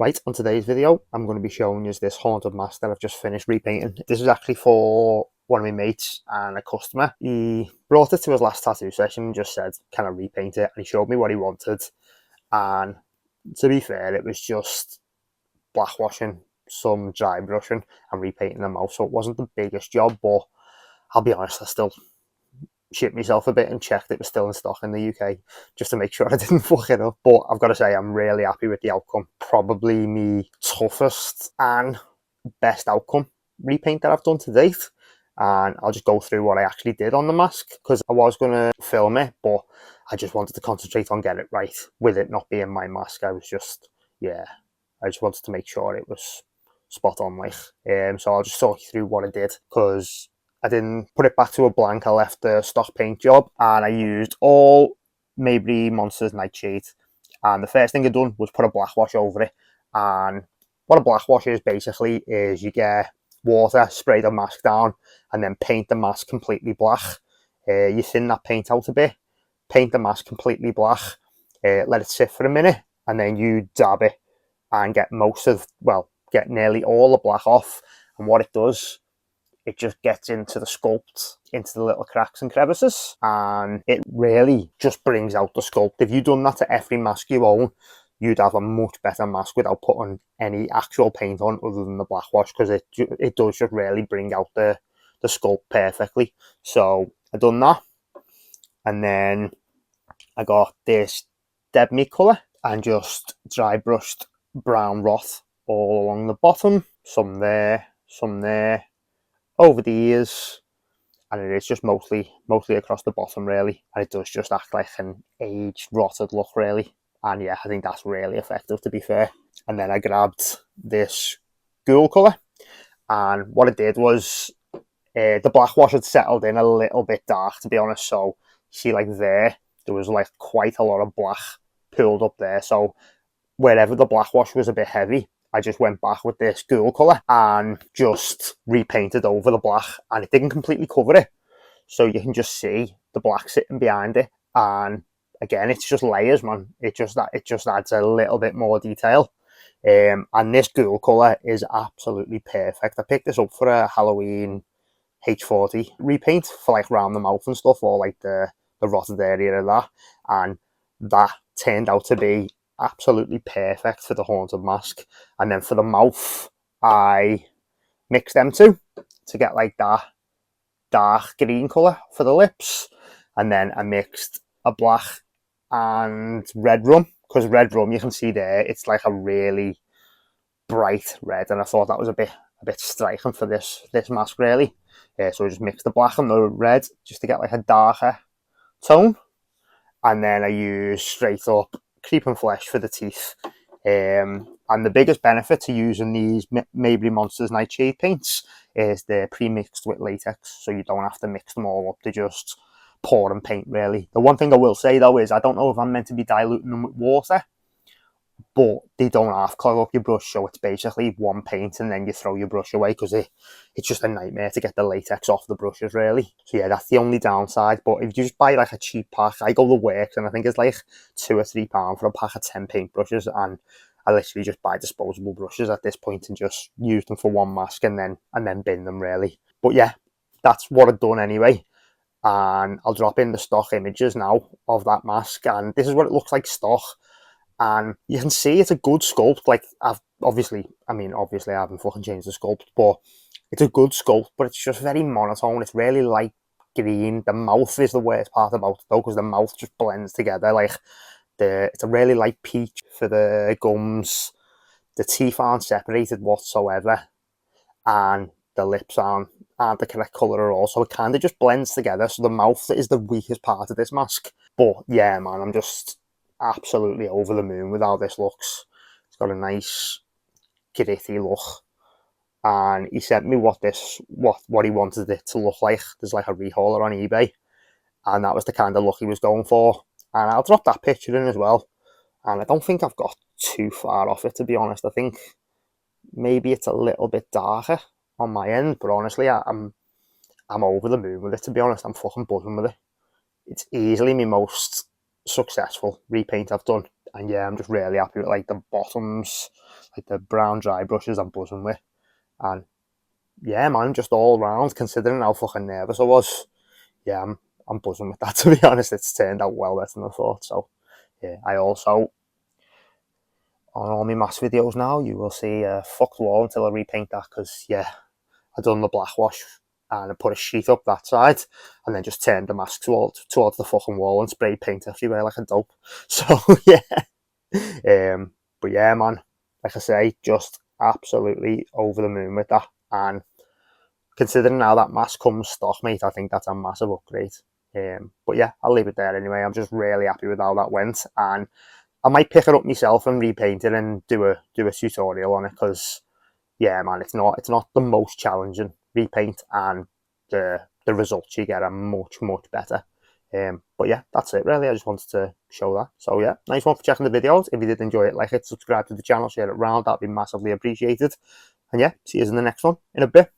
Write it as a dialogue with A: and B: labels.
A: Right, on today's video, I'm going to be showing you this haunted mask that I've just finished repainting. This is actually for one of my mates and a customer. He brought it to his last tattoo session and just said, can I repaint it? And he showed me what he wanted. And to be fair, it was just black washing, some dry brushing and repainting the mouth. So it wasn't the biggest job, but I'll be honest, I still shit myself a bit and checked it was still in stock in the UK just to make sure I didn't fuck it up. But I've got to say, I'm really happy with the outcome. Probably me toughest and best outcome repaint that I've done to date. And I'll just go through what I actually did on the mask, because I was going to film it, but I just wanted to concentrate on getting it right with it not being my mask. I just wanted to make sure it was spot on, like. So I'll just talk you through what I did, because I didn't put it back to a blank. I left the stock paint job and I used all Mayberry Monsters Nightshade. And the first thing I done was put a black wash over it. And what a black wash is basically is you get water, spray the mask down, and then paint the mask completely black. You thin that paint out a bit, paint the mask completely black, let it sit for a minute, and then you dab it and get get nearly all the black off. And what it does, it just gets into the sculpt, into the little cracks and crevices, and it really just brings out the sculpt. If you'd done that to every mask you own, you'd have a much better mask without putting any actual paint on other than the black wash, because it does just really bring out the sculpt perfectly. So I done that, and then I got this dead meat colour and just dry brushed brown wrath all along the bottom, some there, over the ears, and it is just mostly across the bottom really, and it does just act like an aged, rotted look really. And yeah, I think that's really effective, to be fair. And then I grabbed this ghoul colour, and what I did was the black wash had settled in a little bit dark, to be honest. So see, like there was like quite a lot of black pulled up there. So wherever the black wash was a bit heavy, I just went back with this ghoul colour and just repainted over the black, and it didn't completely cover it. So you can just see the black sitting behind it. And again, it's just layers, man. It just adds a little bit more detail. And this ghoul colour is absolutely perfect. I picked this up for a Halloween H40 repaint for like round the mouth and stuff, or like the rotted area of that. And that turned out to be absolutely perfect for the haunted mask. And then for the mouth, I mixed them two to get like that dark green colour for the lips. And then I mixed a black and red rum, because red rum, you can see there, it's like a really bright red, and I thought that was a bit striking for this mask really. So I just mixed the black and the red just to get like a darker tone. And then I used straight up creeping flesh for the teeth. And the biggest benefit to using these Mayberry Monsters Nightshade paints is they're pre-mixed with latex, so you don't have to mix them all up. They just pour and paint really. The one thing I will say though is I don't know if I'm meant to be diluting them with water, but they don't half clog up your brush, so it's basically one paint and then you throw your brush away, because it's just a nightmare to get the latex off the brushes really. So yeah, that's the only downside. But if you just buy like a cheap pack, I go to Works and I think it's like £2 or £3 for a pack of 10 paint brushes, and I literally just buy disposable brushes at this point and just use them for one mask and then bin them really. But yeah, that's what I've done anyway. And I'll drop in the stock images now of that mask, and this is what it looks like stock. And you can see it's a good sculpt. Like, obviously I haven't fucking changed the sculpt, but it's a good sculpt, but it's just very monotone. It's really light green. The mouth is the worst part about it though, because the mouth just blends together. Like, it's a really light peach for the gums. The teeth aren't separated whatsoever, and the lips aren't the correct colour at all. So it kind of just blends together. So the mouth is the weakest part of this mask. But yeah, man, I'm just absolutely over the moon with how this looks. It's got a nice gritty look, and he sent me what he wanted it to look like. There's like a rehauler on eBay, and that was the kind of look he was going for. And I'll drop that picture in as well. And I don't think I've got too far off it, to be honest. I think maybe it's a little bit darker on my end, but honestly, I'm over the moon with it, to be honest. I'm fucking buzzing with it. It's easily my most successful repaint I've done And yeah, I'm just really happy with like the bottoms, like the brown dry brushes I'm buzzing with. And yeah, man, just all round, considering how fucking nervous I was, yeah, I'm buzzing with that. To be honest, it's turned out well better than I thought. So yeah, I also, on all my mask videos now, you will see fucked wall until I repaint that, because yeah, I done the black wash and I put a sheet up that side and then just turned the mask towards the fucking wall and sprayed paint everywhere like a dope. So yeah, but yeah, man, like I say, just absolutely over the moon with that. And considering now that mask comes stock, mate, I think that's a massive upgrade. But yeah, I'll leave it there anyway. I'm just really happy with how that went, and I might pick it up myself and repaint it and do a tutorial on it, because yeah, man, it's not the most challenging repaint, and the results you get are much better. But yeah, that's it really. I just wanted to show that. So yeah, nice one for checking the videos. If you did enjoy it, like it, subscribe to the channel, share it around. That'd be massively appreciated. And yeah, see you in the next one in a bit.